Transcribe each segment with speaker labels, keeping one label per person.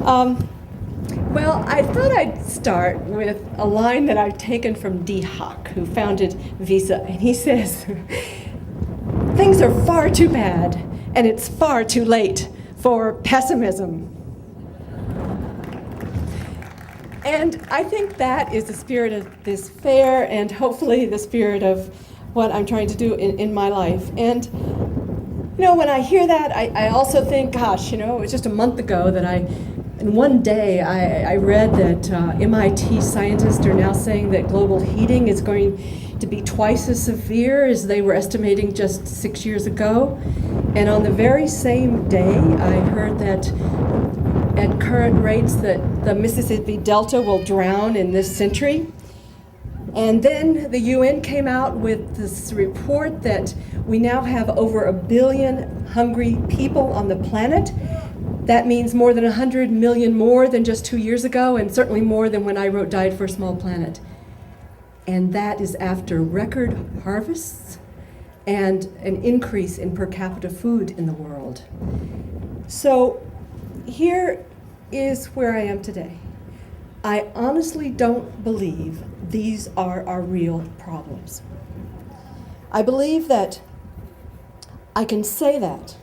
Speaker 1: Well, I thought I'd start with a line that I've taken from Dee Hock, who founded Visa, and he says, "Things are far too bad, and it's far too late for pessimism." And I think that is the spirit of this fair, and hopefully the spirit of what I'm trying to do in my life. And you know, when I hear that, I also think, gosh, you know, it was just a month ago that in one day, I read that MIT scientists are now saying that global heating is going to be twice as severe as they were estimating just 6 years ago. And on the very same day, I heard that at current rates that the Mississippi Delta will drown in this century. And then the UN came out with this report that we now have over 1 billion hungry people on the planet. That means more than 100 million more than just 2 years ago, and certainly more than when I wrote Died for a Small Planet. And that is after record harvests and an increase in per capita food in the world. So here is where I am today. I honestly don't believe these are our real problems. I believe that I can say that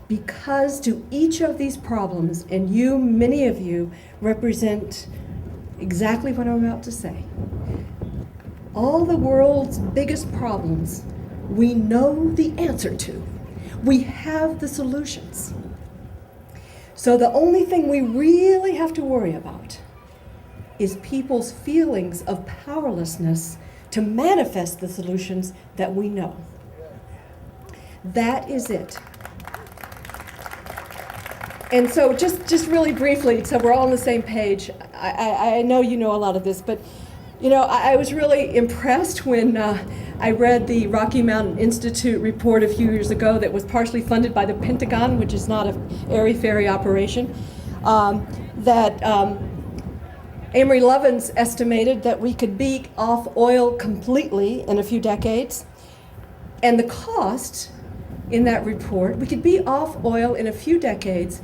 Speaker 1: because to each of these problems, and you, many of you, represent exactly what I'm about to say. All the world's biggest problems, we know the answer to. We have the solutions. So the only thing we really have to worry about is people's feelings of powerlessness to manifest the solutions that we know. That is it. And so just really briefly, so we're all on the same page, I know you know a lot of this, but you know, I was really impressed when I read the Rocky Mountain Institute report a few years ago that was partially funded by the Pentagon, which is not an airy-fairy operation, that Amory Lovins estimated that we could be off oil completely in a few decades. And the cost in that report, we could be off oil in a few decades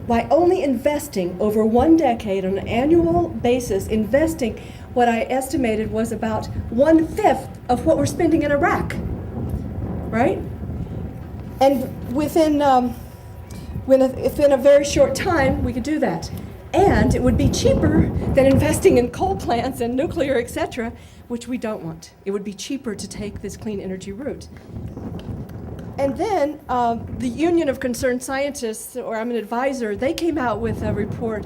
Speaker 1: by only investing over 1 decade on an annual basis, investing what I estimated was about 1/5 of what we're spending in Iraq, right? And within a very short time, we could do that. And it would be cheaper than investing in coal plants and nuclear, et cetera, which we don't want. It would be cheaper to take this clean energy route. And then the Union of Concerned Scientists, or I'm an advisor, they came out with a report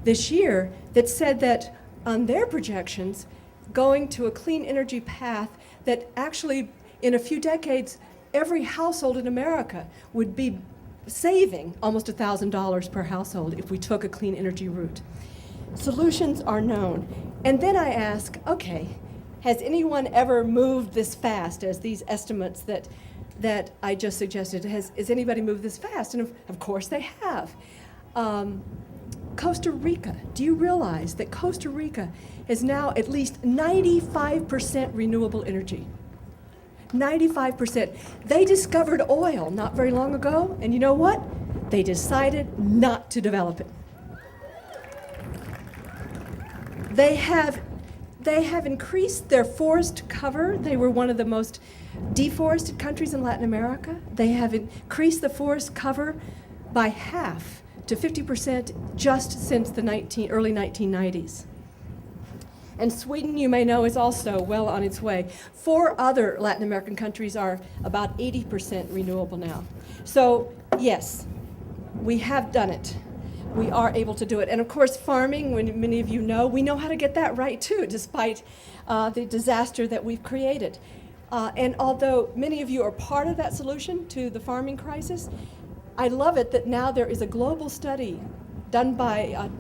Speaker 1: this year that said that on their projections, going to a clean energy path that actually in a few decades, every household in America would be saving almost $1,000 per household if we took a clean energy route. Solutions are known. And then I ask, okay, has anyone ever moved this fast as these estimates that I just suggested? Has anybody moved this fast? And of course they have. Costa Rica, do you realize that Costa Rica is now at least 95% renewable energy? 95%. They discovered oil not very long ago, and you know what? They decided not to develop it. They have increased their forest cover. They were one of the most deforested countries in Latin America. They have increased the forest cover by half to 50% just since the early 1990s. And Sweden, you may know, is also well on its way. 4 other Latin American countries are about 80% renewable now. So yes, we have done it. We are able to do it. And of course, farming, when many of you know, we know how to get that right too, despite the disaster that we've created. And although many of you are part of that solution to the farming crisis, I love it that now there is a global study done by an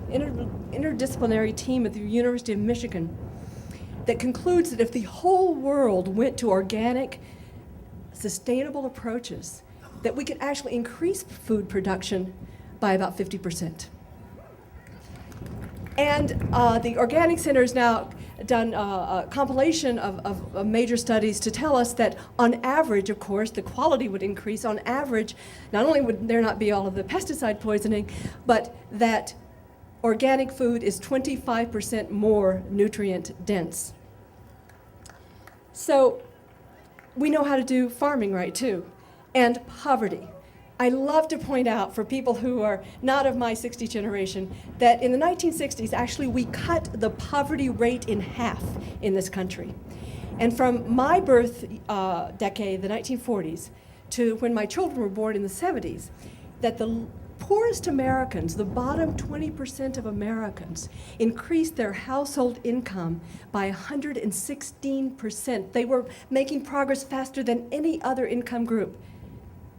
Speaker 1: interdisciplinary team at the University of Michigan that concludes that if the whole world went to organic, sustainable approaches, that we could actually increase food production by about 50%. And the organic centers now done a compilation of major studies to tell us that on average, of course, the quality would increase. On average, not only would there not be all of the pesticide poisoning, but that organic food is 25% more nutrient dense. So we know how to do farming right too, and poverty. I love to point out for people who are not of my 60 generation that in the 1960s, actually, we cut the poverty rate in half in this country. And from my birth decade, the 1940s, to when my children were born in the 70s, that the poorest Americans, the bottom 20% of Americans, increased their household income by 116%. They were making progress faster than any other income group.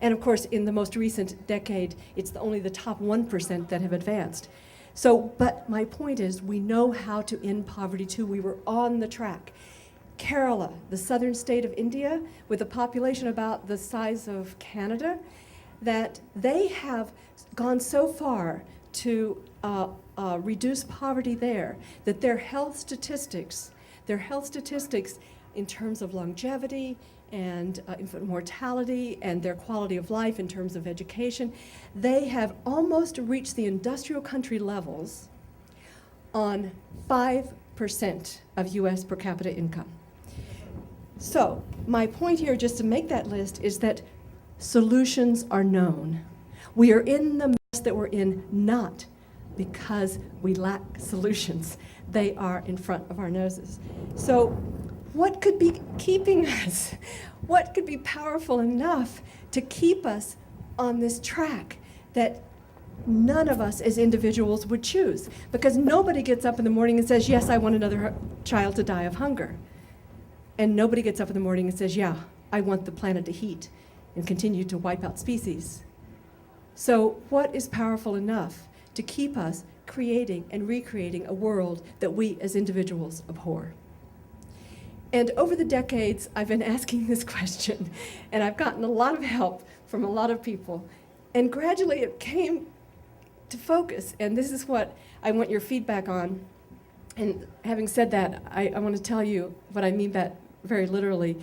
Speaker 1: And of course, in the most recent decade, it's only the top 1% that have advanced. So, but my point is, we know how to end poverty too. We were on the track. Kerala, the southern state of India, with a population about the size of Canada, that they have gone so far to reduce poverty there, that their health statistics in terms of longevity and infant mortality and their quality of life in terms of education, they have almost reached the industrial country levels on 5% of US per capita income. So my point here, just to make that list, is that solutions are known. We are in the mess that we're in not because we lack solutions. They are in front of our noses. So what could be keeping us? What could be powerful enough to keep us on this track that none of us as individuals would choose? Because nobody gets up in the morning and says, yes, I want another child to die of hunger. And nobody gets up in the morning and says, yeah, I want the planet to heat and continue to wipe out species. So what is powerful enough to keep us creating and recreating a world that we as individuals abhor? And over the decades, I've been asking this question, and I've gotten a lot of help from a lot of people. And gradually it came to focus, and this is what I want your feedback on. And having said that, I want to tell you what I mean by that very literally.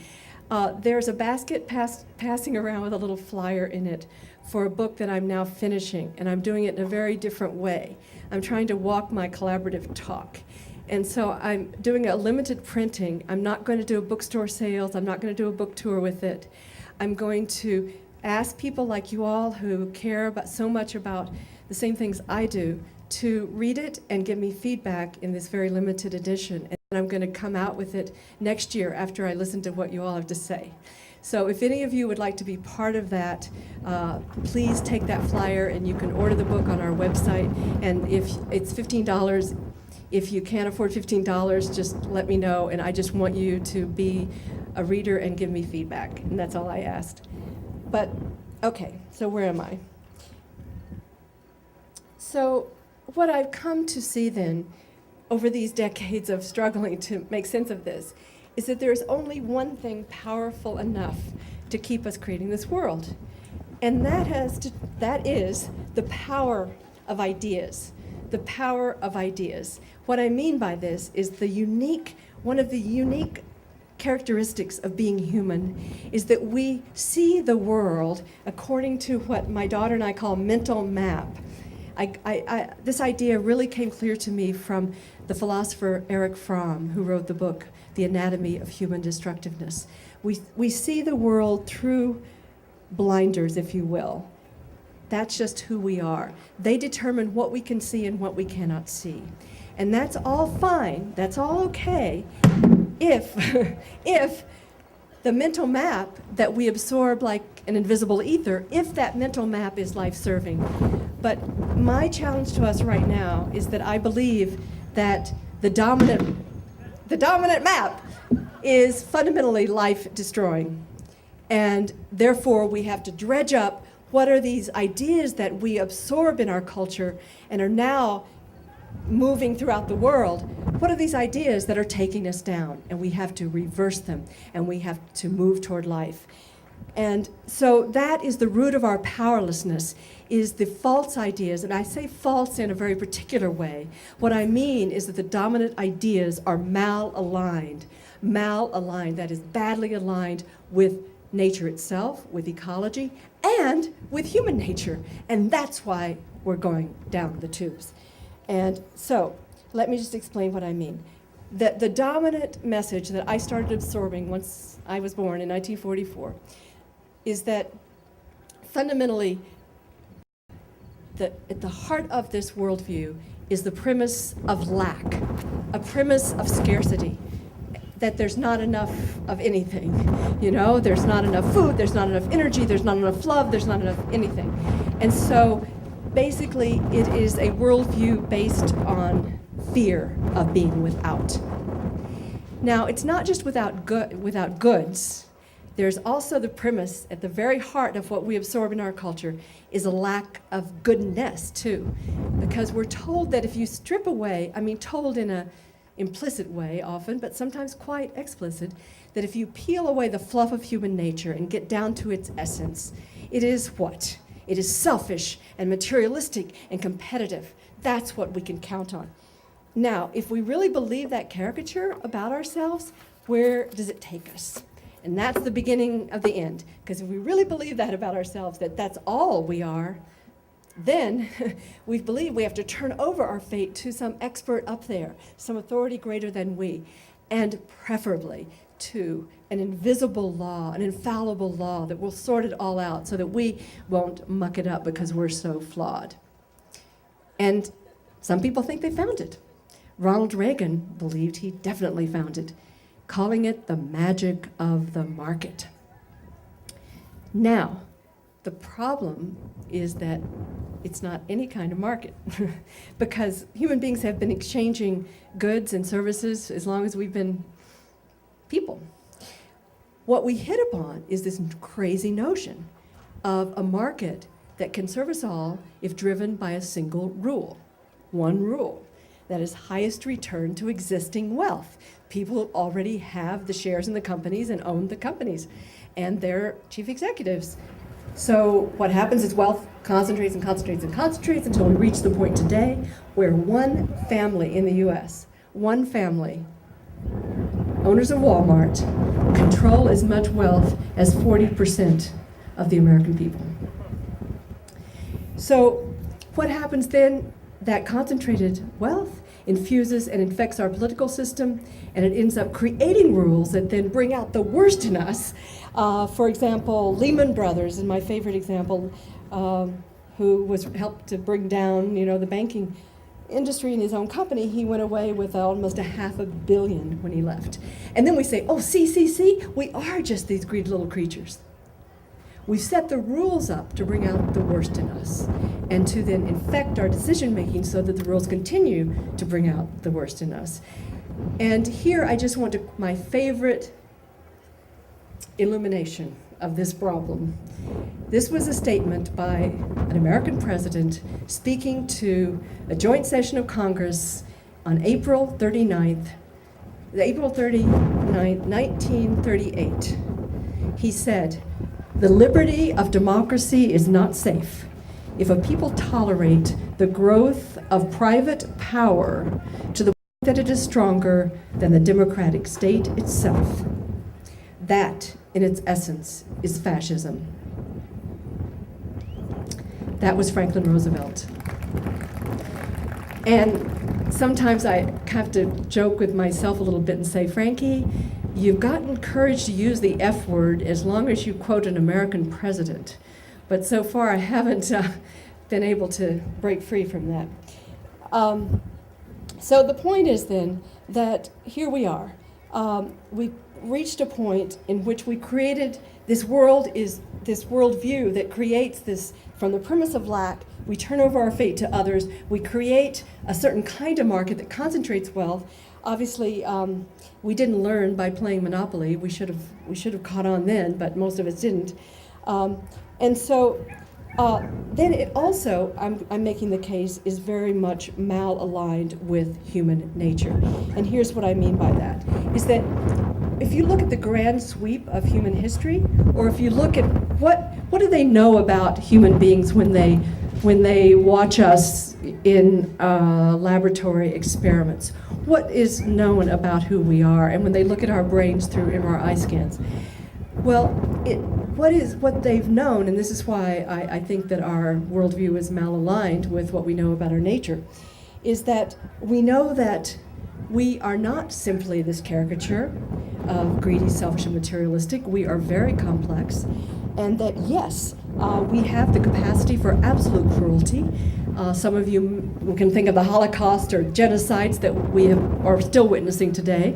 Speaker 1: There's a basket passing around with a little flyer in it for a book that I'm now finishing, and I'm doing it in a very different way. I'm trying to walk my collaborative talk. And so I'm doing a limited printing. I'm not going to do a bookstore sales. I'm not going to do a book tour with it. I'm going to ask people like you all who care about so much about the same things I do to read it and give me feedback in this very limited edition. And I'm going to come out with it next year after I listen to what you all have to say. So if any of you would like to be part of that, please take that flyer and you can order the book on our website. And if it's $15, if you can't afford $15, just let me know. And I just want you to be a reader and give me feedback. And that's all I asked. But, okay, so where am I? So what I've come to see then, over these decades of struggling to make sense of this, is that there's only one thing powerful enough to keep us creating this world. And that is the power of ideas. The power of ideas. What I mean by this is one of the unique characteristics of being human is that we see the world according to what my daughter and I call mental map. This idea really came clear to me from the philosopher Erich Fromm, who wrote the book, The Anatomy of Human Destructiveness. We see the world through blinders, if you will. That's just who we are. They determine what we can see and what we cannot see. And that's all fine, that's all okay, if the mental map that we absorb like an invisible ether, if that mental map is life-serving. But my challenge to us right now is that I believe that the dominant map is fundamentally life-destroying. And therefore, we have to dredge up what are these ideas that we absorb in our culture and are now moving throughout the world. What are these ideas that are taking us down? And we have to reverse them, and we have to move toward life. And so that is the root of our powerlessness, is the false ideas. And I say false in a very particular way. What I mean is that the dominant ideas are malaligned. Malaligned, that is badly aligned with nature itself, with ecology, and with human nature. And that's why we're going down the tubes. And so, let me just explain what I mean. The dominant message that I started absorbing once I was born in 1944 is that fundamentally, at the heart of this worldview is the premise of lack, a premise of scarcity, that there's not enough of anything. There's not enough food, there's not enough energy, there's not enough love, there's not enough anything. And so basically it is a worldview based on fear of being without. Now, it's not just without goods. There's also the premise at the very heart of what we absorb in our culture is a lack of goodness too. Because we're told that if you strip away, told in a implicit way often, but sometimes quite explicit, that if you peel away the fluff of human nature and get down to its essence, it is what? It is selfish and materialistic and competitive. That's what we can count on. Now, if we really believe that caricature about ourselves, where does it take us? And that's the beginning of the end. Because if we really believe that about ourselves, that that's all we are, then we believe we have to turn over our fate to some expert up there, some authority greater than we, and preferably to an invisible law, an infallible law that will sort it all out so that we won't muck it up because we're so flawed. And some people think they found it. Ronald Reagan believed he definitely found it, calling it the magic of the market. Now, the problem is that it's not any kind of market because human beings have been exchanging goods and services as long as we've been people. What we hit upon is this crazy notion of a market that can serve us all if driven by a single rule, one rule, that is highest return to existing wealth. People already have the shares in the companies and own the companies and their chief executives. So what happens is wealth concentrates and concentrates and concentrates until we reach the point today where one family in the US, one family, owners of Walmart, control as much wealth as 40% of the American people. So what happens then? That concentrated wealth infuses and infects our political system, and it ends up creating rules that then bring out the worst in us. For example, Lehman Brothers is my favorite example, who was helped to bring down, the banking industry in his own company. He went away with almost $500 million when he left. And then we say, oh, see, we are just these greedy little creatures. We've set the rules up to bring out the worst in us and to then infect our decision making so that the rules continue to bring out the worst in us. And here I just want to, my favorite illumination of this problem. This was a statement by an American president speaking to a joint session of Congress on April 39th, 1938. He said, "The liberty of democracy is not safe if a people tolerate the growth of private power to the point that it is stronger than the democratic state itself. That, in its essence, is fascism." That was Franklin Roosevelt. And sometimes I have to joke with myself a little bit and say, Frankie, you've gotten courage to use the F word as long as you quote an American president. But so far I haven't been able to break free from that. So the point is then that here we are. We reached a point in which we created this worldview that creates this, from the premise of lack, we turn over our fate to others, we create a certain kind of market that concentrates wealth. Obviously, we didn't learn by playing Monopoly. We should have caught on then, but most of us didn't. And so then it also, I'm making the case, is very much malaligned with human nature. And here's what I mean by that, is that if you look at the grand sweep of human history, or if you look at what do they know about human beings when they watch us in laboratory experiments? What is known about who we are, and when they look at our brains through MRI scans? Well, what they've known, and this is why I think that our worldview is malaligned with what we know about our nature, is that we know that we are not simply this caricature of greedy, selfish, and materialistic. We are very complex, and that yes, we have the capacity for absolute cruelty. Some of you can think of the Holocaust or genocides that we are still witnessing today.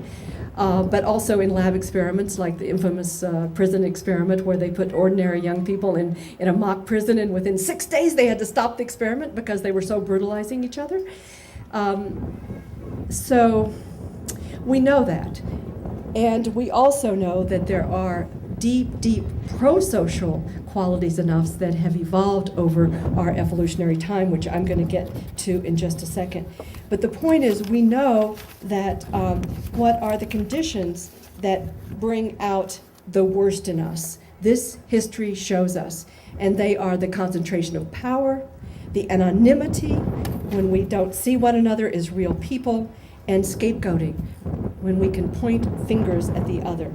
Speaker 1: But also in lab experiments like the infamous prison experiment where they put ordinary young people in a mock prison, and within 6 days they had to stop the experiment because they were so brutalizing each other. So we know that. And we also know that there are deep, deep pro-social qualities enough that have evolved over our evolutionary time, which I'm going to get to in just a second. But the point is, we know that what are the conditions that bring out the worst in us. This history shows us, and they are the concentration of power, the anonymity, when we don't see one another as real people, and scapegoating, when we can point fingers at the other.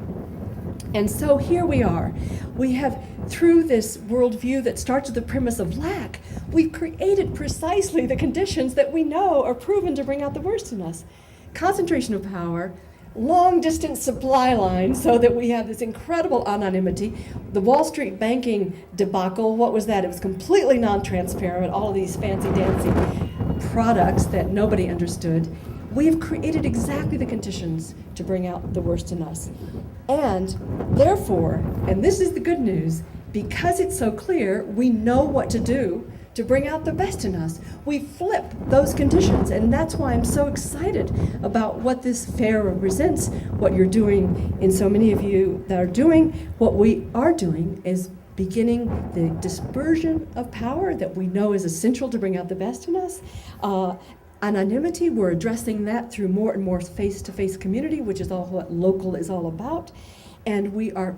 Speaker 1: And so here we are. We have, through this worldview that starts with the premise of lack, we've created precisely the conditions that we know are proven to bring out the worst in us. Concentration of power, long distance supply lines, so that we have this incredible anonymity. The Wall Street banking debacle, what was that? It was completely non-transparent, all of these fancy dancy products that nobody understood. We have created exactly the conditions to bring out the worst in us. And therefore, and this is the good news, because it's so clear, we know what to do to bring out the best in us. We flip those conditions, and that's why I'm so excited about what this fair represents, what you're doing, and so many of you that are doing. What we are doing is beginning the dispersion of power that we know is essential to bring out the best in us. Anonymity, we're addressing that through more and more face-to-face community, which is all what local is all about. And we are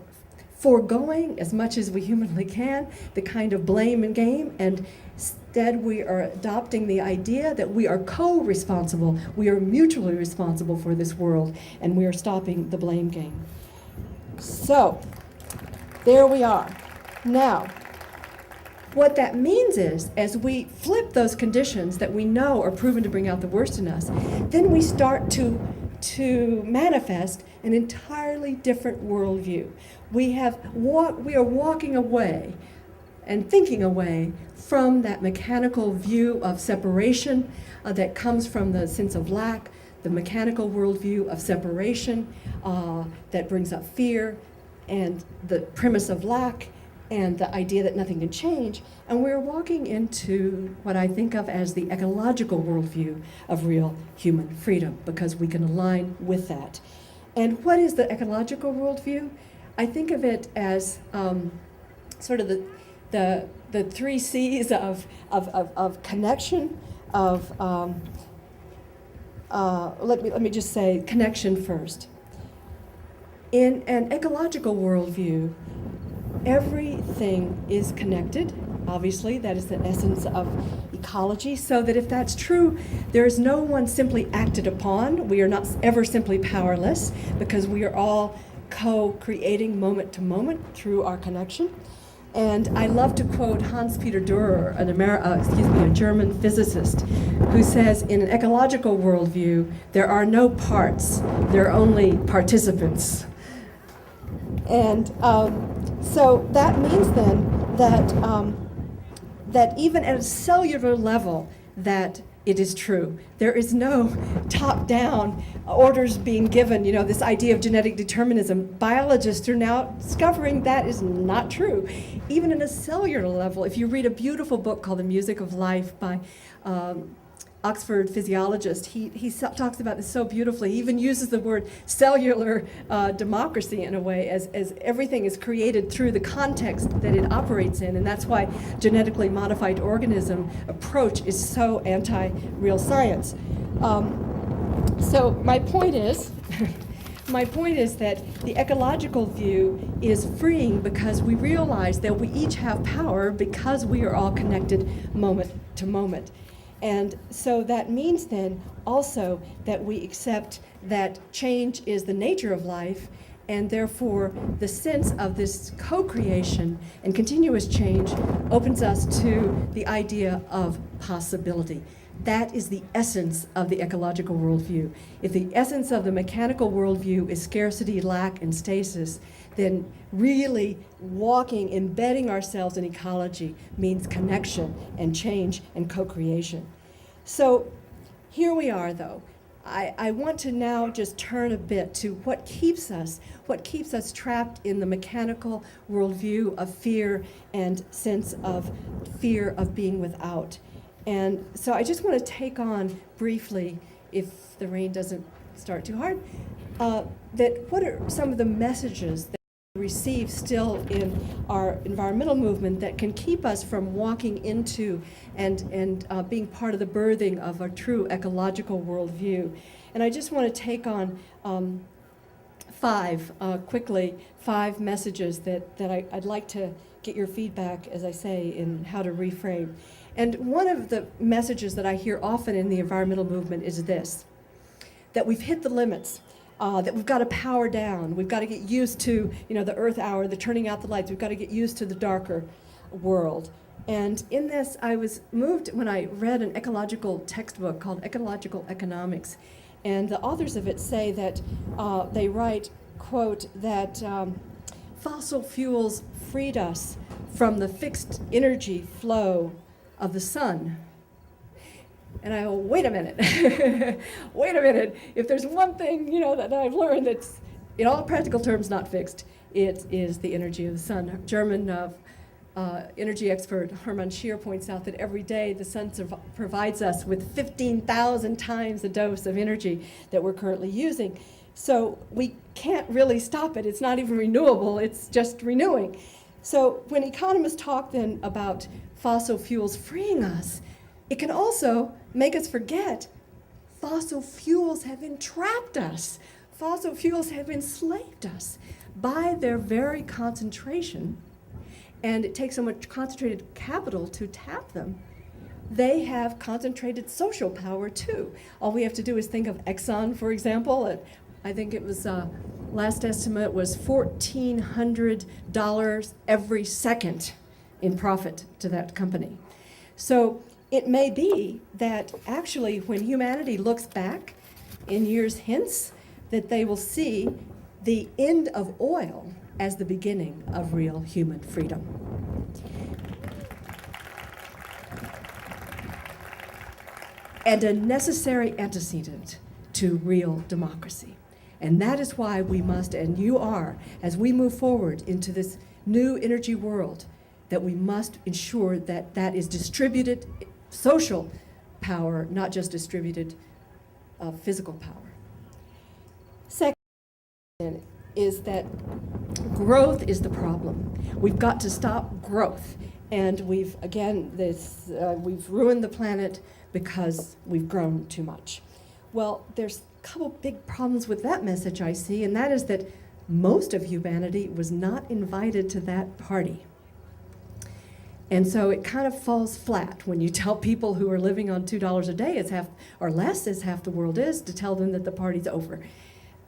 Speaker 1: foregoing, as much as we humanly can, the kind of blame and game, and instead we are adopting the idea that we are co-responsible, we are mutually responsible for this world, and we are stopping the blame game. So, there we are. Now, what that means is, as we flip those conditions that we know are proven to bring out the worst in us, then we start to manifest an entirely different worldview. We are walking away and thinking away from that mechanical view of separation that comes from the sense of lack, the mechanical worldview of separation that brings up fear, and the premise of lack, and the idea that nothing can change, and we're walking into what I think of as the ecological worldview of real human freedom, because we can align with that. And what is the ecological worldview? I think of it as sort of the three C's of connection, let me just say connection first. In an ecological worldview, everything is connected. Obviously, that is the essence of ecology, so that if that's true, there is no one simply acted upon. We are not ever simply powerless, because we are all co-creating moment to moment through our connection. And I love to quote Hans-Peter Dürer, a German physicist, who says, in an ecological worldview, there are no parts, there are only participants. And so that means then that even at a cellular level, that it is true. There is no top-down orders being given, this idea of genetic determinism. Biologists are now discovering that is not true. Even at a cellular level, if you read a beautiful book called The Music of Life by Oxford physiologist, he talks about this so beautifully. He even uses the word cellular democracy in a way, as everything is created through the context that it operates in, and that's why genetically modified organism approach is so anti-real science. So my point is, my point is that the ecological view is freeing because we realize that we each have power because we are all connected moment to moment. And so that means then also that we accept that change is the nature of life, and therefore the sense of this co-creation and continuous change opens us to the idea of possibility. That is the essence of the ecological worldview. If the essence of the mechanical worldview is scarcity, lack, and stasis, then really walking, embedding ourselves in ecology means connection and change and co-creation. So here we are, though. I want to now just turn a bit to what keeps us trapped in the mechanical worldview of fear and sense of fear of being without. And so I just want to take on briefly, if the rain doesn't start too hard, that what are some of the messages that we receive still in our environmental movement that can keep us from walking into and being part of the birthing of a true ecological worldview. And I just want to take on five messages that I'd like to get your feedback, as I say, in how to reframe. And one of the messages that I hear often in the environmental movement is this, that we've hit the limits, that we've got to power down, we've got to get used to, the Earth hour, the turning out the lights, we've got to get used to the darker world. And in this, I was moved when I read an ecological textbook called Ecological Economics. And the authors of it say that, they write, quote, that fossil fuels freed us from the fixed energy flow of the sun. And I go, wait a minute, wait a minute. If there's one thing, that I've learned that's, in all practical terms, not fixed, it is the energy of the sun. German energy expert Hermann Scheer points out that every day the sun provides us with 15,000 times the dose of energy that we're currently using. So we can't really stop it. It's not even renewable, it's just renewing. So when economists talk then about fossil fuels freeing us, it can also make us forget fossil fuels have entrapped us. Fossil fuels have enslaved us by their very concentration, and it takes so much concentrated capital to tap them. They have concentrated social power too. All we have to do is think of Exxon, for example. I think it was, last estimate was $1,400 every second in profit to that company. So it may be that actually when humanity looks back in years hence, that they will see the end of oil as the beginning of real human freedom. And a necessary antecedent to real democracy. And that is why we must, and you are, as we move forward into this new energy world, that we must ensure that that is distributed social power, not just distributed physical power. Second is that growth is the problem. We've got to stop growth. And we've ruined the planet because we've grown too much. Well, there's a couple big problems with that message I see, and that is that most of humanity was not invited to that party. And so it kind of falls flat when you tell people who are living on $2 a day, as half or less as half the world is, to tell them that the party's over.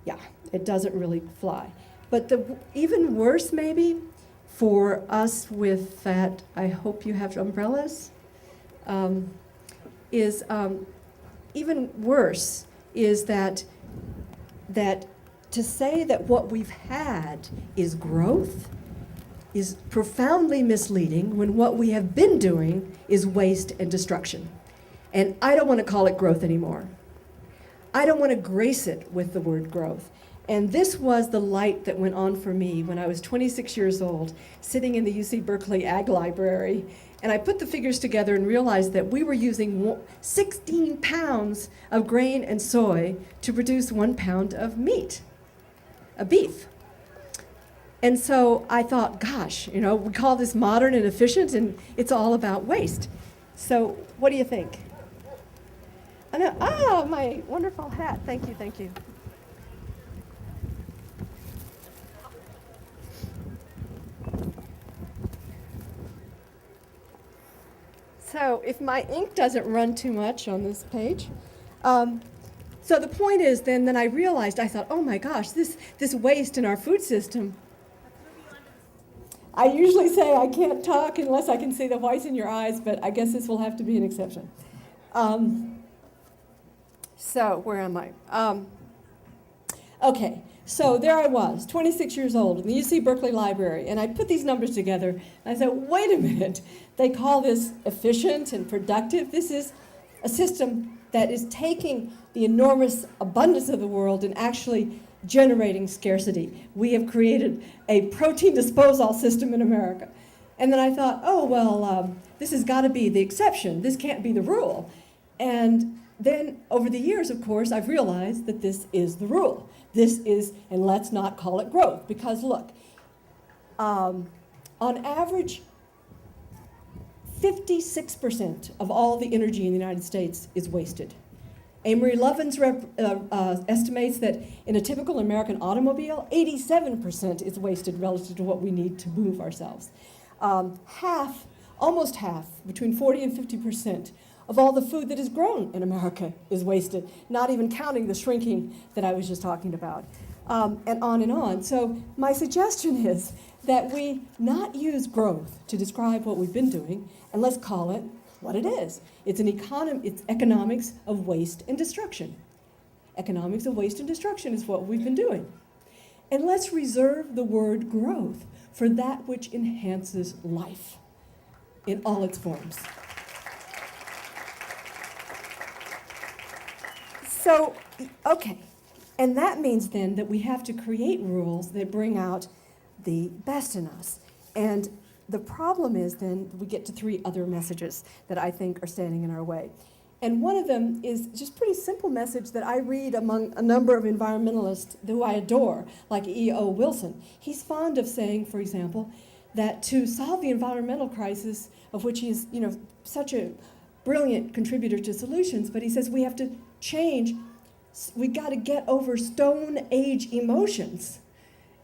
Speaker 1: Yeah, it doesn't really fly. But even worse maybe for us with that, I hope you have umbrellas, is even worse is that to say that what we've had is growth is profoundly misleading when what we have been doing is waste and destruction. And I don't want to call it growth anymore. I don't want to grace it with the word growth. And this was the light that went on for me when I was 26 years old, sitting in the UC Berkeley Ag Library. And I put the figures together and realized that we were using 16 pounds of grain and soy to produce 1 pound of meat, a beef. And so I thought, gosh, we call this modern and efficient, and it's all about waste. So what do you think? My wonderful hat. Thank you, thank you. So if my ink doesn't run too much on this page. So the point is then that I realized, I thought, oh my gosh, this waste in our food system. I usually say I can't talk unless I can see the whites in your eyes, but I guess this will have to be an exception. So where am I? Okay, so there I was, 26 years old in the UC Berkeley Library, and I put these numbers together, and I said, wait a minute, they call this efficient and productive. This is a system that is taking the enormous abundance of the world and actually generating scarcity. We have created a protein disposal system in America. And then I thought, oh, well, this has got to be the exception. This can't be the rule. And then over the years, of course, I've realized that this is the rule. This is, and let's not call it growth, because look, on average, 56% of all the energy in the United States is wasted. Amory Lovins estimates that in a typical American automobile, 87% is wasted relative to what we need to move ourselves. Almost half, between 40 and 50% of all the food that is grown in America is wasted, not even counting the shrinking that I was just talking about, and on and on. So my suggestion is that we not use growth to describe what we've been doing, and let's call it what it is. It's economics of waste and destruction. Economics of waste and destruction is what we've been doing. And let's reserve the word growth for that which enhances life in all its forms. So, okay, and that means then that we have to create rules that bring out the best in us. And the problem is then we get to three other messages that I think are standing in our way. And one of them is just a pretty simple message that I read among a number of environmentalists who I adore, like E.O. Wilson. He's fond of saying, for example, that to solve the environmental crisis, of which he's such a brilliant contributor to solutions, but he says we have to change, we got to get over Stone Age emotions.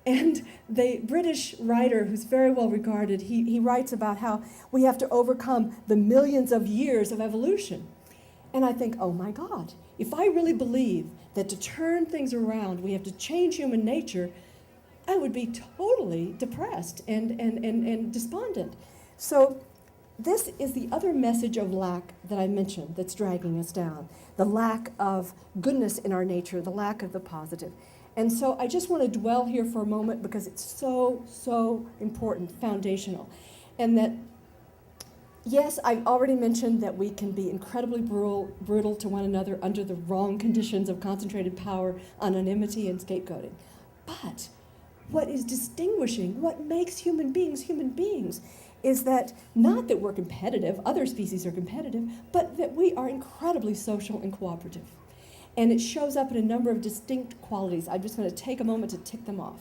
Speaker 1: And the British writer, who's very well regarded, he writes about how we have to overcome the millions of years of evolution. And I think, oh my God, if I really believe that to turn things around we have to change human nature, I would be totally depressed and despondent. So this is the other message of lack that I mentioned that's dragging us down, the lack of goodness in our nature, the lack of the positive. And so I just want to dwell here for a moment because it's so, so important, foundational. And that, yes, I've already mentioned that we can be incredibly brutal to one another under the wrong conditions of concentrated power, anonymity, and scapegoating. But what is distinguishing, what makes human beings, is that not that we're competitive, other species are competitive, but that we are incredibly social and cooperative. And it shows up in a number of distinct qualities. I'm just going to take a moment to tick them off.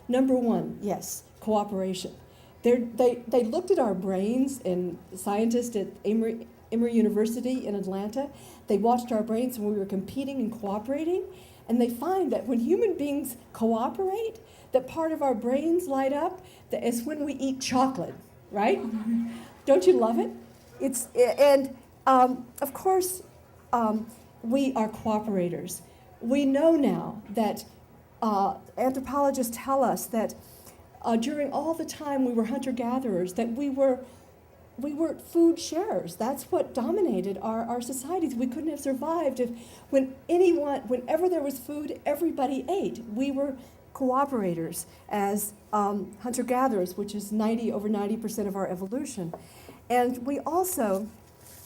Speaker 1: Number one, yes, cooperation. They looked at our brains, and scientists at Emory University in Atlanta, they watched our brains when we were competing and cooperating, and they find that when human beings cooperate, that part of our brains light up, that is when we eat chocolate, right? Don't you love it? Of course, we are cooperators. We know now that anthropologists tell us that during all the time we were hunter-gatherers, that we were food sharers. That's what dominated our societies. We couldn't have survived if whenever there was food, everybody ate. We were cooperators as hunter-gatherers, which is over 90% of our evolution. And we also,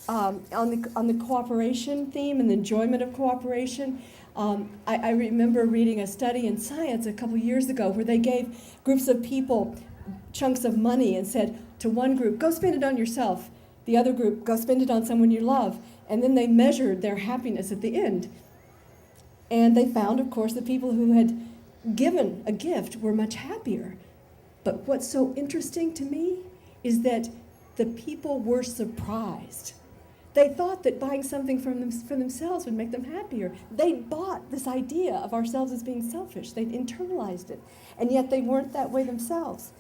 Speaker 1: on the cooperation theme and the enjoyment of cooperation, I remember reading a study in Science a couple years ago where they gave groups of people chunks of money and said to one group, go spend it on yourself. The other group, go spend it on someone you love. And then they measured their happiness at the end. And they found, of course, the people who had given a gift were much happier. But what's so interesting to me is that the people were surprised. They thought that buying something for themselves would make them happier. They bought this idea of ourselves as being selfish. They'd internalized it. And yet they weren't that way themselves.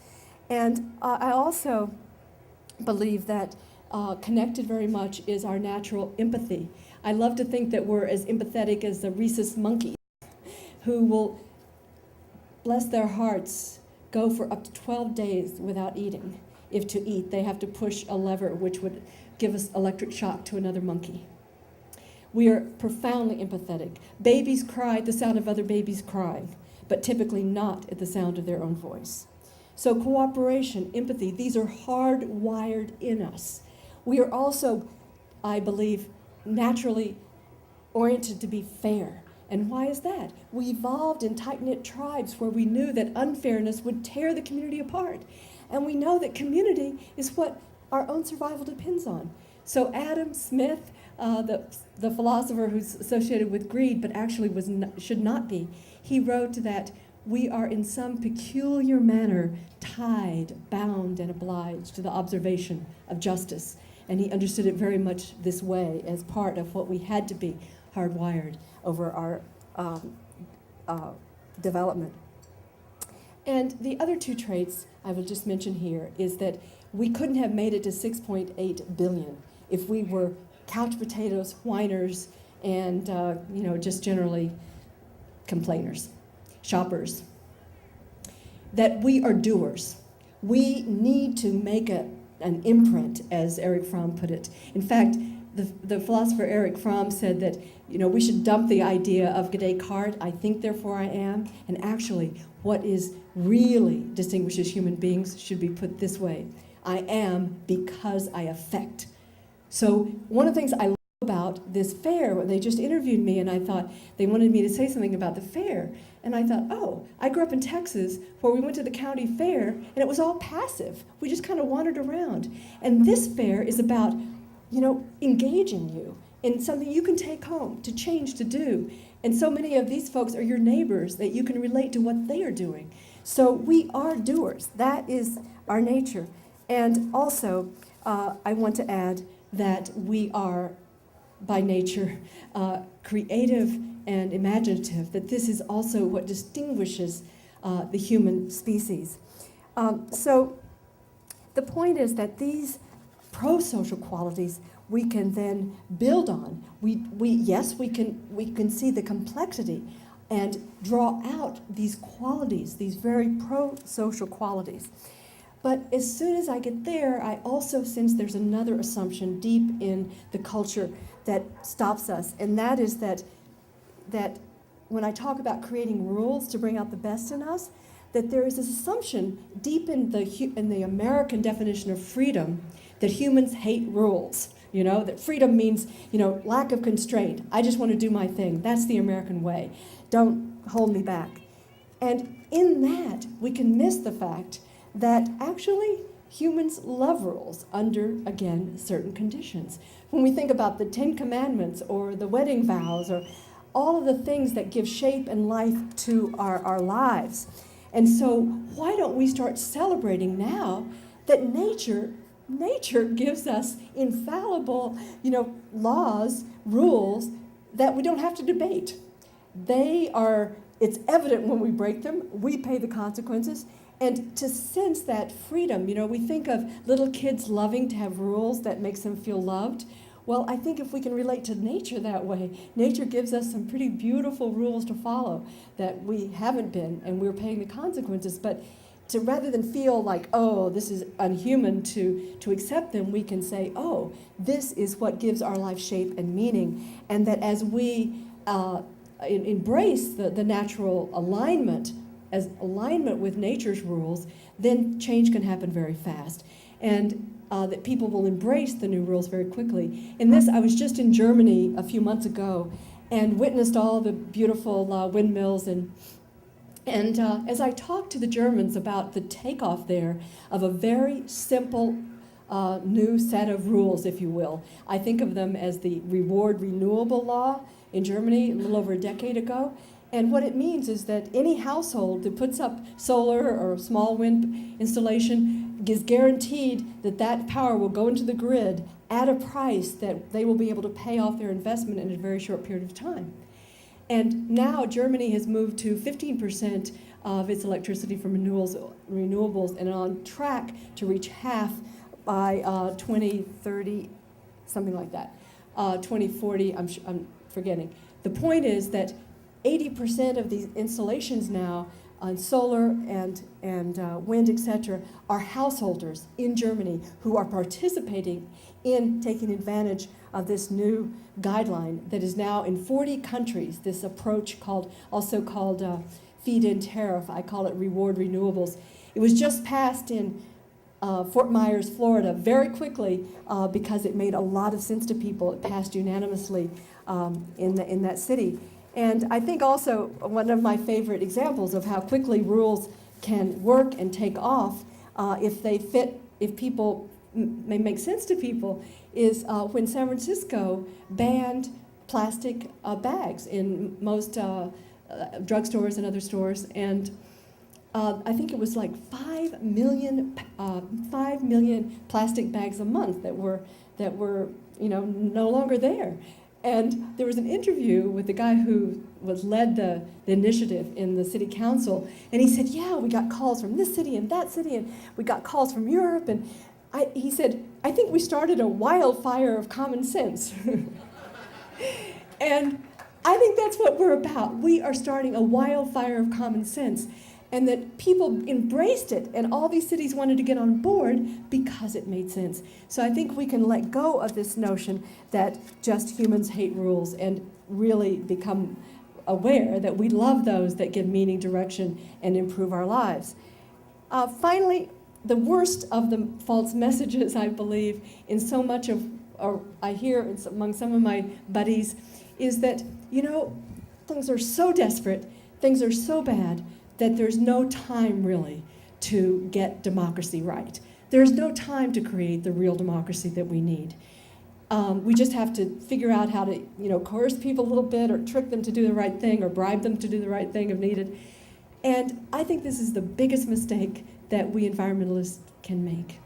Speaker 1: And I also believe that connected very much is our natural empathy. I love to think that we're as empathetic as the rhesus monkeys, who will, bless their hearts, go for up to 12 days without eating. If to eat, they have to push a lever which would give us electric shock to another monkey. We are profoundly empathetic. Babies cry at the sound of other babies crying, but typically not at the sound of their own voice. So cooperation, empathy, these are hardwired in us. We are also, I believe, naturally oriented to be fair. And why is that? We evolved in tight-knit tribes where we knew that unfairness would tear the community apart. And we know that community is what our own survival depends on. So Adam Smith, the philosopher who's associated with greed, but actually should not be, he wrote that we are in some peculiar manner tied, bound, and obliged to the observation of justice. And he understood it very much this way as part of what we had to be hardwired over our development. And the other two traits I will just mention here is that we couldn't have made it to 6.8 billion if we were couch potatoes, whiners, and just generally complainers, shoppers. That we are doers. We need to make an imprint, as Erich Fromm put it. In fact, the philosopher Erich Fromm said that we should dump the idea of Descartes, I think, therefore I am, and actually what is really distinguishes human beings should be put this way: I am because I affect. So one of the things I love about this fair, they just interviewed me and I thought they wanted me to say something about the fair. And I thought, oh, I grew up in Texas where we went to the county fair and it was all passive. We just kind of wandered around. And this fair is about, engaging you in something you can take home, to change, to do. And so many of these folks are your neighbors that you can relate to what they are doing. So we are doers. That is our nature. And also, I want to add that we are, by nature, creative and imaginative, that this is also what distinguishes the human species. So the point is that these pro-social qualities we can then build on. We can see the complexity and draw out these qualities, these very pro-social qualities. But as soon as I get there, I also sense there's another assumption deep in the culture that stops us, and that is that when I talk about creating rules to bring out the best in us, that there is this assumption deep in the American definition of freedom that humans hate rules. That freedom means, lack of constraint. I just want to do my thing. That's the American way. Don't hold me back. And in that, we can miss the fact that actually humans love rules under, again, certain conditions. When we think about the 10 Commandments or the wedding vows or all of the things that give shape and life to our lives. And so why don't we start celebrating now that nature gives us infallible, laws, rules that we don't have to debate. It's evident when we break them, we pay the consequences. And to sense that freedom, we think of little kids loving to have rules that makes them feel loved. Well, I think if we can relate to nature that way, nature gives us some pretty beautiful rules to follow that we haven't been, and we're paying the consequences. But rather than feel like, oh, this is unhuman to accept them, we can say, oh, this is what gives our life shape and meaning. And that as we embrace the natural alignment, as alignment with nature's rules, then change can happen very fast. And that people will embrace the new rules very quickly. In this, I was just in Germany a few months ago and witnessed all the beautiful windmills. And as I talked to the Germans about the takeoff there of a very simple new set of rules, if you will, I think of them as the reward renewable law in Germany a little over a decade ago. And what it means is that any household that puts up solar or small wind installation is guaranteed that power will go into the grid at a price that they will be able to pay off their investment in a very short period of time. And now Germany has moved to 15% of its electricity from renewables and on track to reach half by 2030, something like that. 2040, I'm forgetting. The point is that 80% of these installations now on solar and wind, etc., are householders in Germany who are participating in taking advantage of this new guideline that is now in 40 countries, this approach also called feed-in tariff. I call it reward renewables. It was just passed in Fort Myers, Florida, very quickly because it made a lot of sense to people. It passed unanimously in that city. And I think also one of my favorite examples of how quickly rules can work and take off if they fit, if people may make sense to people, is when San Francisco banned plastic bags in most drugstores and other stores. And I think it was like 5 million plastic bags a month that were no longer there. And there was an interview with the guy who led the initiative in the city council, and he said, yeah, we got calls from this city and that city, and we got calls from Europe, and he said, I think we started a wildfire of common sense. And I think that's what we're about. We are starting a wildfire of common sense, and that people embraced it, and all these cities wanted to get on board because it made sense. So I think we can let go of this notion that just humans hate rules and really become aware that we love those that give meaning, direction, and improve our lives. Finally, the worst of the false messages, I believe, in so much of, or I hear among some of my buddies, is that, things are so desperate, things are so bad, that there's no time really to get democracy right. There's no time to create the real democracy that we need. We just have to figure out how to, coerce people a little bit, or trick them to do the right thing, or bribe them to do the right thing if needed. And I think this is the biggest mistake that we environmentalists can make.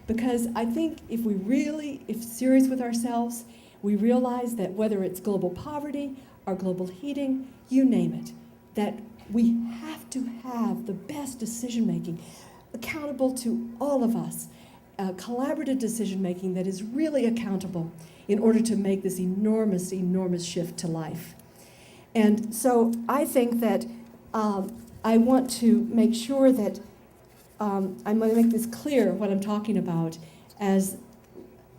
Speaker 1: Because I think if serious with ourselves, we realize that whether it's global poverty or global heating, you name it, that we have to have the best decision-making, accountable to all of us, collaborative decision-making that is really accountable in order to make this enormous, enormous shift to life. And so I think that I want to make sure that I'm going to make this clear what I'm talking about, as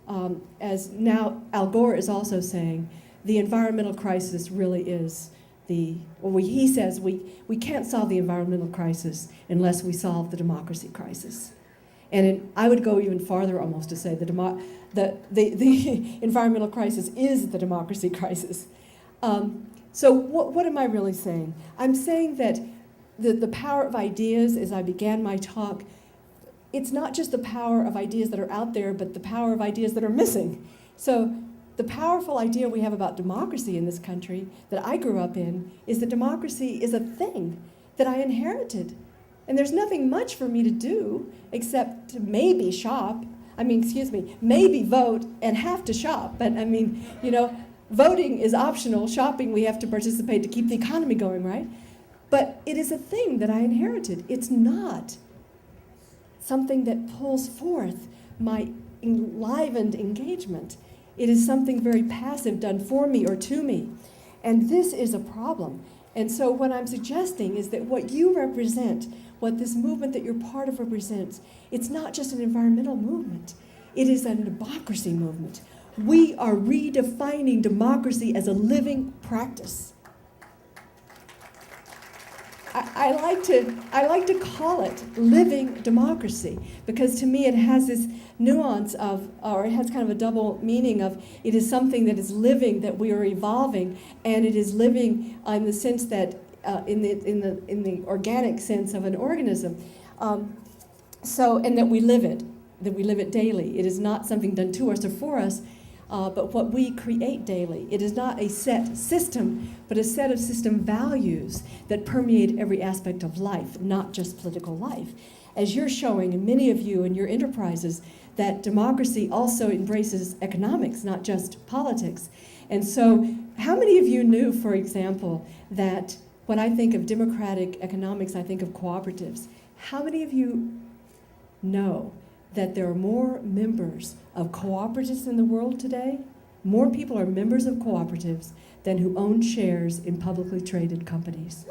Speaker 1: now Al Gore is also saying, the environmental crisis really is he says we can't solve the environmental crisis unless we solve the democracy crisis. And I would go even farther almost to say the environmental crisis is the democracy crisis. So what am I really saying? I'm saying that the power of ideas, as I began my talk, it's not just the power of ideas that are out there, but the power of ideas that are missing. So the powerful idea we have about democracy in this country that I grew up in is that democracy is a thing that I inherited. And there's nothing much for me to do except to maybe maybe vote and have to shop. But voting is optional. Shopping, we have to participate to keep the economy going, right? But it is a thing that I inherited. It's not something that pulls forth my enlivened engagement. It is something very passive, done for me or to me. And this is a problem. And so what I'm suggesting is that what you represent, what this movement that you're part of represents, it's not just an environmental movement. It is a democracy movement. We are redefining democracy as a living practice. I like to call it living democracy, because to me it has this nuance of, or it has kind of a double meaning of, it is something that is living, that we are evolving, and it is living in the sense that in the organic sense of an organism. And that we live it daily. It is not something done to us or for us, but what we create daily. It is not a set system, but a set of system values that permeate every aspect of life, not just political life. As you're showing, and many of you in your enterprises, that democracy also embraces economics, not just politics. And so, how many of you knew, for example, that when I think of democratic economics, I think of cooperatives? How many of you know that there are more members of cooperatives in the world today. More people are members of cooperatives than who own shares in publicly traded companies.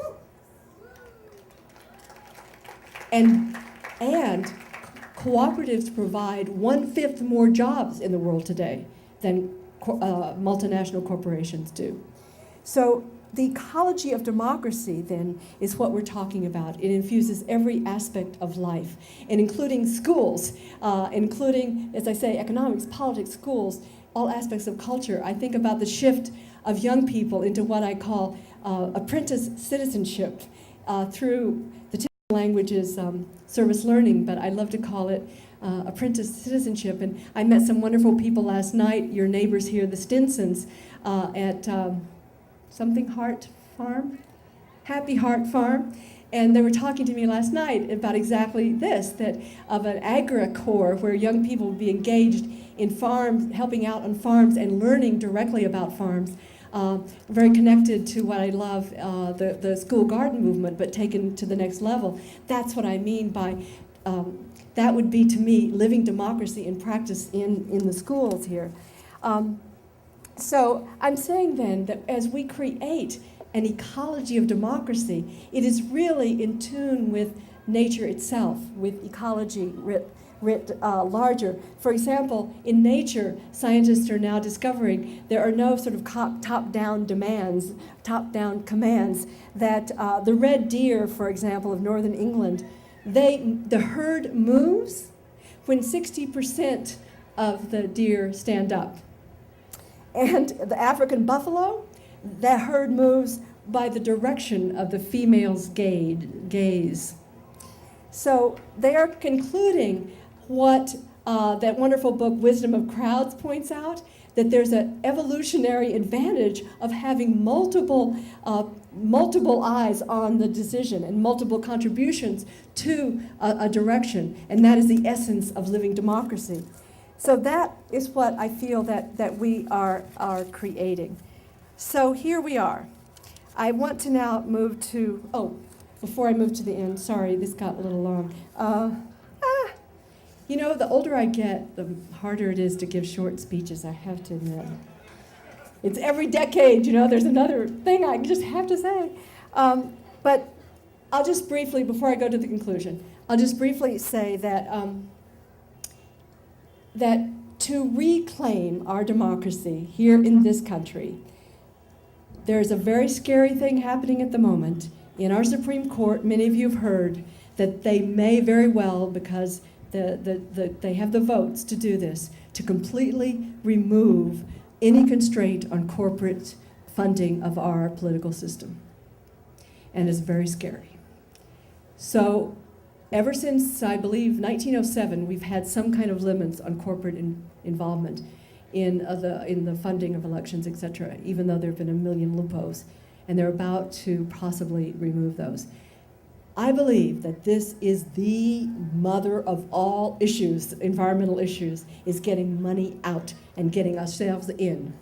Speaker 1: And cooperatives provide 1/5 more jobs in the world today than multinational corporations do. So the ecology of democracy, then, is what we're talking about. It infuses every aspect of life, and including schools, including, as I say, economics, politics, schools, all aspects of culture. I think about the shift of young people into what I call apprentice citizenship through the typical languages, service learning, but I love to call it apprentice citizenship. And I met some wonderful people last night, your neighbors here, the Stinsons, at something Heart Farm, Happy Heart Farm, and they were talking to me last night about exactly this, that of an agri-corps where young people would be engaged in farms, helping out on farms and learning directly about farms. Very connected to what I love, the school garden movement, but taken to the next level. That's what I mean by, that would be to me living democracy in practice in the schools here. So I'm saying then that as we create an ecology of democracy, it is really in tune with nature itself, with ecology writ larger. For example, in nature, scientists are now discovering there are no sort of top-down demands, top-down commands, that the red deer, for example, of northern England, the herd moves when 60% of the deer stand up. And the African buffalo, that herd moves by the direction of the female's gaze. So they are concluding what that wonderful book, Wisdom of Crowds, points out, that there's an evolutionary advantage of having multiple eyes on the decision and multiple contributions to a direction, and that is the essence of living democracy. So that is what I feel that we are creating. So here we are. I want to now move to, before I move to the end, sorry, this got a little long. You know, the older I get, the harder it is to give short speeches, I have to admit. It's every decade, there's another thing I just have to say. But I'll just briefly, before I go to the conclusion, I'll just briefly say that that to reclaim our democracy here in this country, there's a very scary thing happening at the moment. In our Supreme Court, many of you have heard that they may very well, because they have the votes to do this, to completely remove any constraint on corporate funding of our political system. And it's very scary. So ever since, I believe, 1907, we've had some kind of limits on corporate involvement in the funding of elections, et cetera, even though there have been a million loopholes, and they're about to possibly remove those. I believe that this is the mother of all issues, environmental issues, is getting money out and getting ourselves in.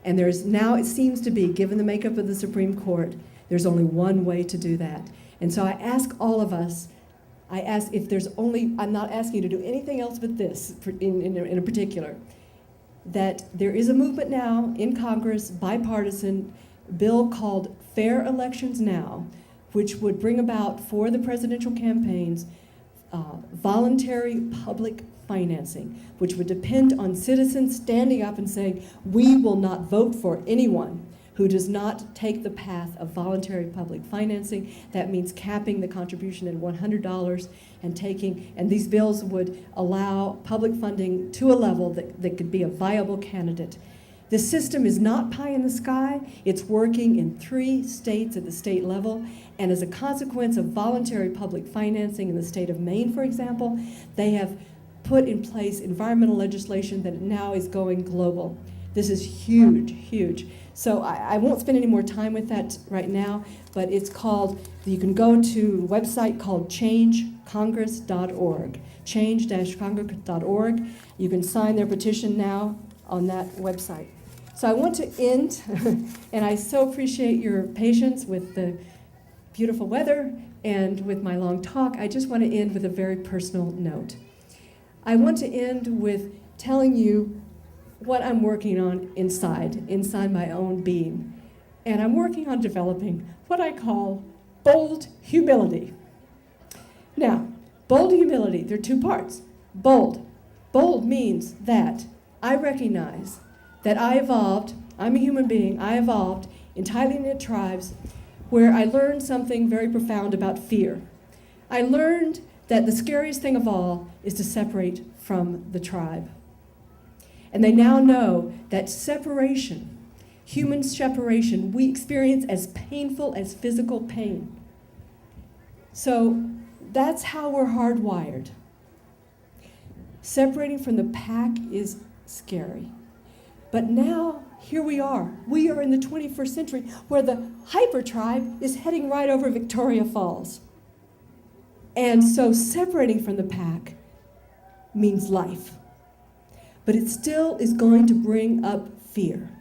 Speaker 1: And there's now, it seems to be, given the makeup of the Supreme Court, there's only one way to do that. And so I ask all of us, if there's only, I'm not asking you to do anything else but this in a particular, that there is a movement now in Congress, bipartisan, bill called Fair Elections Now, which would bring about, for the presidential campaigns, voluntary public financing, which would depend on citizens standing up and saying, we will not vote for anyone who does not take the path of voluntary public financing. That means capping the contribution at $100 and these bills would allow public funding to a level that could be a viable candidate. The system is not pie in the sky. It's working in 3 states at the state level, and as a consequence of voluntary public financing in the state of Maine, for example, they have put in place environmental legislation that now is going global. This is huge, huge. So I won't spend any more time with that right now, but it's called, you can go to a website called changecongress.org, change-congress.org. You can sign their petition now on that website. So I want to end, and I so appreciate your patience with the beautiful weather and with my long talk. I just want to end with a very personal note. I want to end with telling you what I'm working on inside my own being. And I'm working on developing what I call bold humility. Now, bold humility, there are two parts. Bold. Bold means that I recognize that I evolved, I'm a human being, I evolved in tightly knit tribes where I learned something very profound about fear. I learned that the scariest thing of all is to separate from the tribe. And they now know that separation, human separation, we experience as painful as physical pain. So that's how we're hardwired. Separating from the pack is scary. But now, here we are. We are in the 21st century where the hyper tribe is heading right over Victoria Falls. And so separating from the pack means life. But it still is going to bring up fear.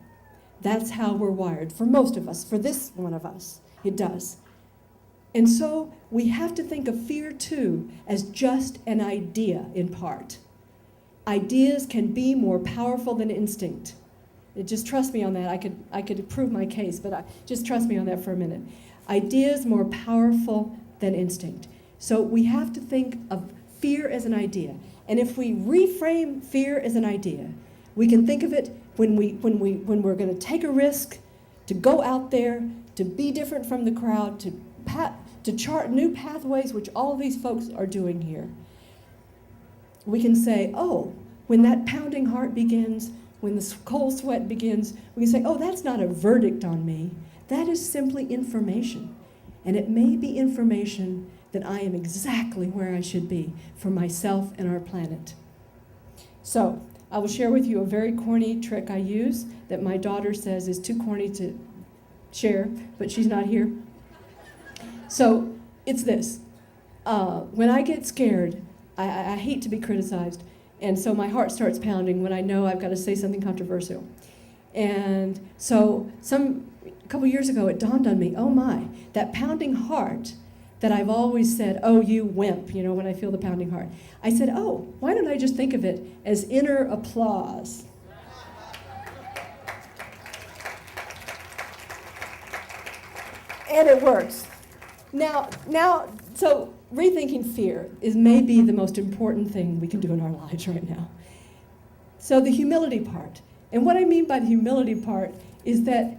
Speaker 1: That's how we're wired. For most of us, for this one of us, it does. And so we have to think of fear too as just an idea in part. Ideas can be more powerful than instinct. Just trust me on that. I could prove my case, but just trust me on that for a minute. Ideas more powerful than instinct. So we have to think of fear as an idea. And if we reframe fear as an idea, we can think of it when we're going to take a risk, to go out there, to be different from the crowd, to chart new pathways, which all these folks are doing here. We can say, oh, when that pounding heart begins, when the cold sweat begins, we can say, oh, that's not a verdict on me. That is simply information. And it may be information that I am exactly where I should be for myself and our planet. So I will share with you a very corny trick I use that my daughter says is too corny to share, but she's not here. So it's this. When I get scared, I hate to be criticized, and so my heart starts pounding when I know I've got to say something controversial. And so a couple years ago, it dawned on me, oh my, that pounding heart that I've always said, oh, you wimp, when I feel the pounding heart. I said, oh, why don't I just think of it as inner applause? And it works. Now, so rethinking fear is maybe the most important thing we can do in our lives right now. So the humility part. And what I mean by the humility part is that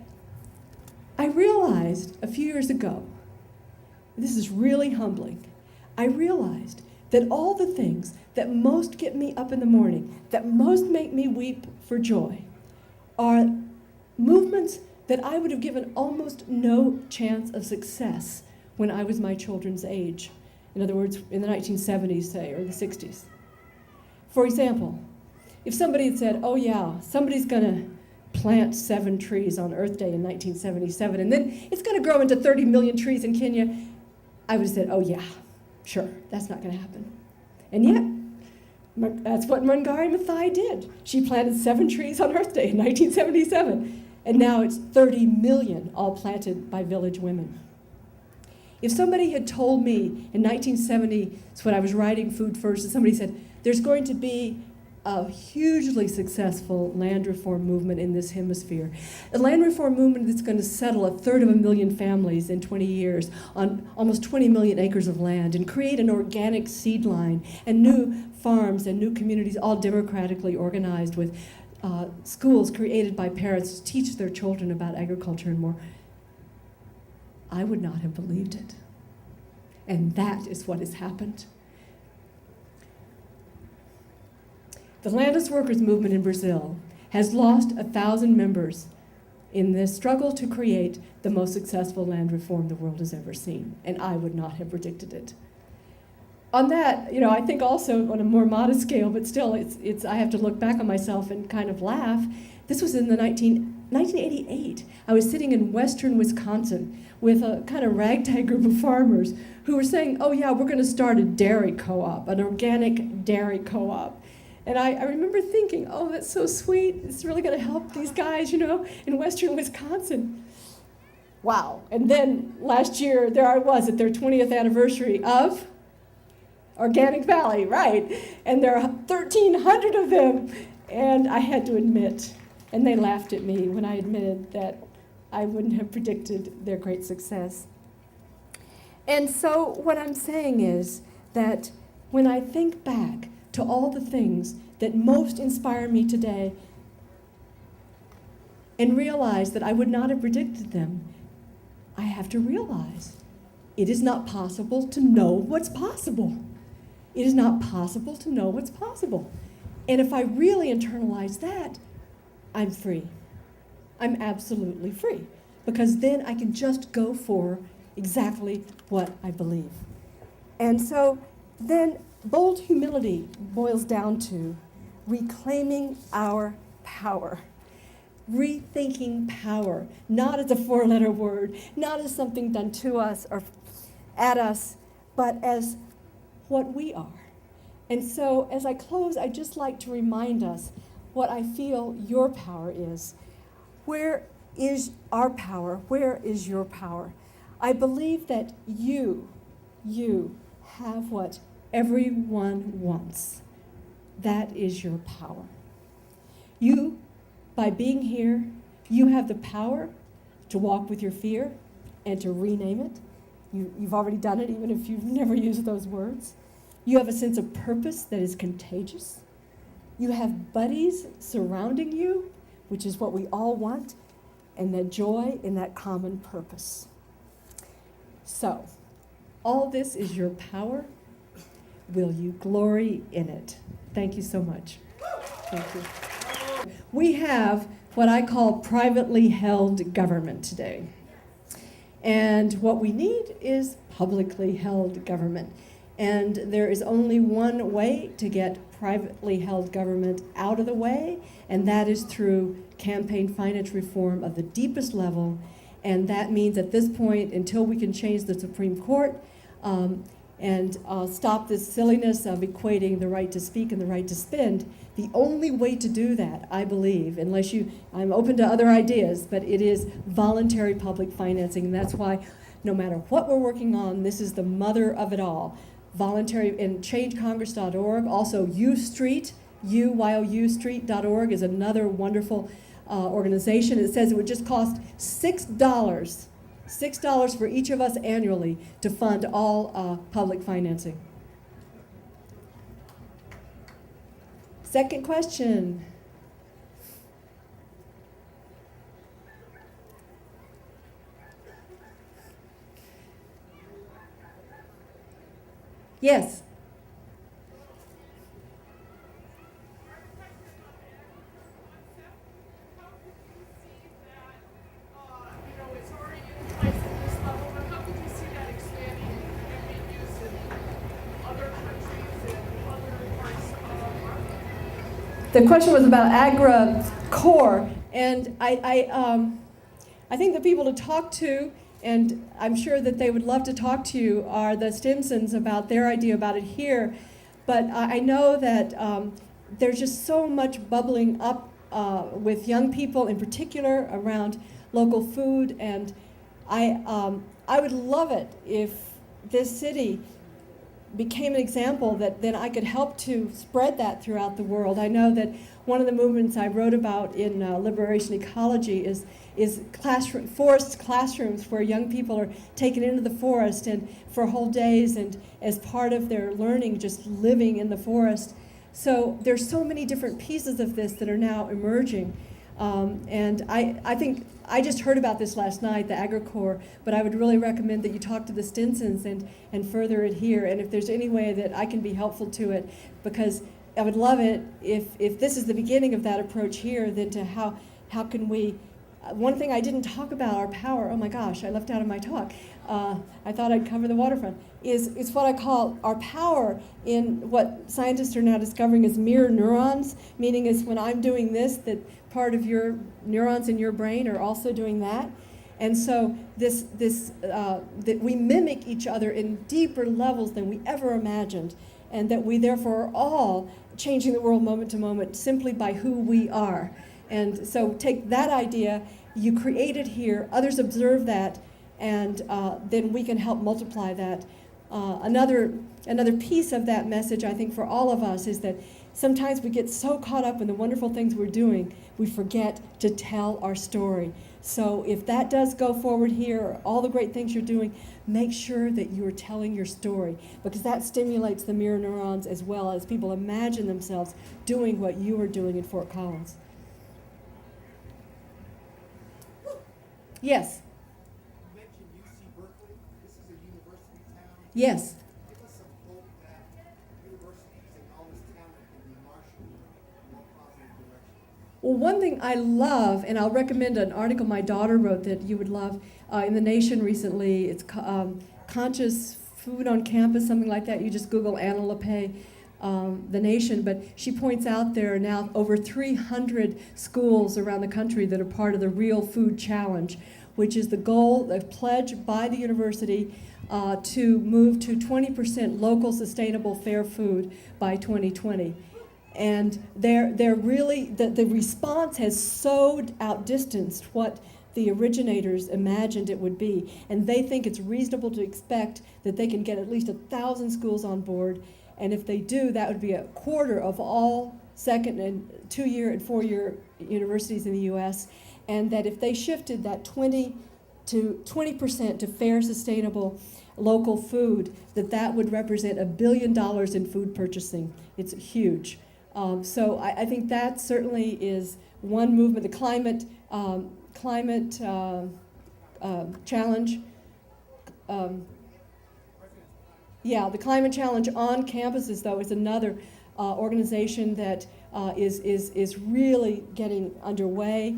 Speaker 1: I realized a few years ago, this is really humbling, I realized that all the things that most get me up in the morning, that most make me weep for joy, are movements that I would have given almost no chance of success when I was my children's age. In other words, in the 1970s, say, or the 60s. For example, if somebody had said, oh yeah, somebody's gonna plant 7 trees on Earth Day in 1977, and then it's gonna grow into 30 million trees in Kenya, I would have said, oh yeah, sure, that's not gonna happen. And yet, that's what Wangari Maathai did. She planted 7 trees on Earth Day in 1977, and now it's 30 million, all planted by village women. If somebody had told me in 1970, when I was writing Food First, and somebody said, there's going to be a hugely successful land reform movement in this hemisphere, a land reform movement that's going to settle 1/3 families in 20 years on almost 20 million acres of land and create an organic seed line and new farms and new communities, all democratically organized with schools created by parents to teach their children about agriculture and more, I would not have believed it. And that is what has happened. The landless workers movement in Brazil has lost 1,000 members in this struggle to create the most successful land reform the world has ever seen, and I would not have predicted it. On that, I think also on a more modest scale, but still, I have to look back on myself and kind of laugh. This was in the 1988. I was sitting in western Wisconsin with a kind of ragtag group of farmers who were saying, oh yeah, we're going to start a dairy co-op, an organic dairy co-op. And I remember thinking, oh, that's so sweet. It's really going to help these guys, in western Wisconsin. Wow. And then last year, there I was at their 20th anniversary of Organic Valley, right. And there are 1,300 of them. And I had to admit, and they laughed at me when I admitted that I wouldn't have predicted their great success. And so what I'm saying is that when I think back to all the things that most inspire me today and realize that I would not have predicted them, I have to realize it is not possible to know what's possible. It is not possible to know what's possible. And if I really internalize that, I'm free. I'm absolutely free. Because then I can just go for exactly what I believe. And so then bold humility boils down to reclaiming our power. Rethinking power, not as a four-letter word, not as something done to us or at us, but as what we are. And so as I close, I'd just like to remind us what I feel your power is. Where is our power? Where is your power? I believe that you have what everyone wants. That is your power. You, by being here, you have the power to walk with your fear and to rename it. You've already done it, even if you've never used those words. You have a sense of purpose that is contagious. You have buddies surrounding you, which is what we all want, and that joy in that common purpose. So, all this is your power. Will you glory in it? Thank you so much. Thank you. We have what I call privately held government today. And what we need is publicly held government. And there is only one way to get privately held government out of the way, and that is through campaign finance reform of the deepest level. And that means at this point, until we can change the Supreme Court and stop this silliness of equating the right to speak and the right to spend, the only way to do that, I believe, I'm open to other ideas, but it is voluntary public financing. And that's why no matter what we're working on, this is the mother of it all. Voluntary, and changecongress.org, also UStreet, UYOUstreet.org is another wonderful organization. It says it would just cost $6 for each of us annually to fund all public financing. Second question. Yes. The question was about AgriCorps, and I think the people to talk to, and I'm sure that they would love to talk to you, are the Stinsons about their idea about it here. But I know that there's just so much bubbling up with young people in particular around local food, and I would love it if this city became an example that then I could help to spread that throughout the world. I know that one of the movements I wrote about in Liberation Ecology is forest classrooms where young people are taken into the forest and for whole days, and as part of their learning just living in the forest. So there's so many different pieces of this that are now emerging. And I think I just heard about this last night, the AgriCorps, but I would really recommend that you talk to the Stinsons and further it here. And if there's any way that I can be helpful to it, because I would love it if this is the beginning of that approach here, then to how can we, one thing I didn't talk about, our power, oh my gosh, I left out of my talk. I thought I'd cover the waterfront, is what I call our power in what scientists are now discovering as mirror neurons, meaning is when I'm doing this, that part of your neurons in your brain are also doing that. And so that we mimic each other in deeper levels than we ever imagined, and that we therefore are all changing the world moment to moment simply by who we are. And so take that idea, you create it here, others observe that, and then we can help multiply that. Another piece of that message, I think, for all of us is that sometimes we get so caught up in the wonderful things we're doing, we forget to tell our story. So if that does go forward here, or all the great things you're doing, make sure that you're telling your story, because that stimulates the mirror neurons as well as people imagine themselves doing what you are doing in Fort Collins. Yes?
Speaker 2: You mentioned UC Berkeley. This is a university town.
Speaker 1: Yes.
Speaker 2: Give us some hope that universities and all this talent can be marshaled in a more positive direction.
Speaker 1: Well, one thing I love, and I'll recommend an article my daughter wrote that you would love in The Nation recently. It's Conscious Food on Campus, something like that. You just Google Anna Lappe, The Nation. But she points out there are now over 300 schools around the country that are part of the Real Food Challenge, which is the goal, the pledge by the university to move to 20% local sustainable fair food by 2020. And they're really, the response has so outdistanced what the originators imagined it would be. And they think it's reasonable to expect that they can get at least 1,000 schools on board. And if they do, that would be a quarter of all second and 2-year and 4-year universities in the US. And that if they shifted that 20% to fair, sustainable local food, that would represent $1 billion in food purchasing. It's huge. So I think that certainly is one movement. The climate challenge. The climate challenge on campuses, though, is another organization that is really getting underway.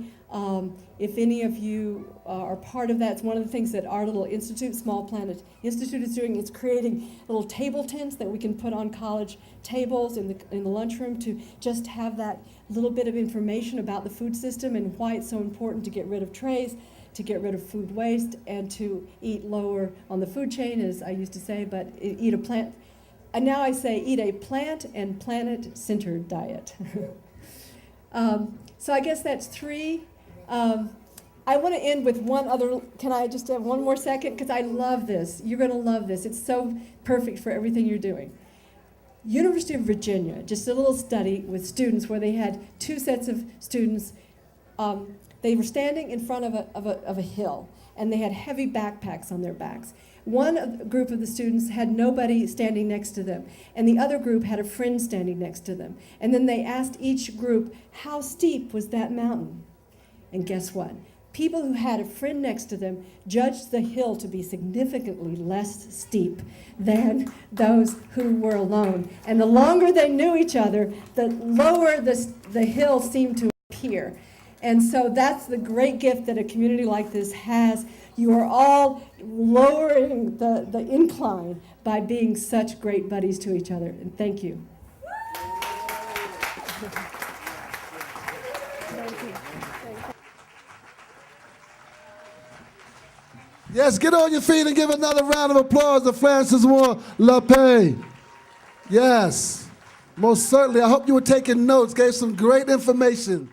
Speaker 1: If any of you are part of that, it's one of the things that our little institute, Small Planet Institute, is doing. It's creating little table tents that we can put on college tables in the lunchroom to just have that little bit of information about the food system and why it's so important to get rid of trays, to get rid of food waste, and to eat lower on the food chain, as I used to say, but eat a plant. And now I say eat a plant and planet-centered diet. So I guess that's 3. I want to end with one other. Can I just have one more second? Because I love this. You're going to love this. It's so perfect for everything you're doing. University of Virginia, just a little study with students where they had 2 sets of students. They were standing in front of a hill, and they had heavy backpacks on their backs. One group of the students had nobody standing next to them, and the other group had a friend standing next to them. And then they asked each group, how steep was that mountain? And guess what? People who had a friend next to them judged the hill to be significantly less steep than those who were alone. And the longer they knew each other, the lower the hill seemed to appear. And so that's the great gift that a community like this has. You are all lowering the incline by being such great buddies to each other. And thank you.
Speaker 3: Yes, get on your feet and give another round of applause to Francis Moore Lappe. Yes, most certainly. I hope you were taking notes, gave some great information.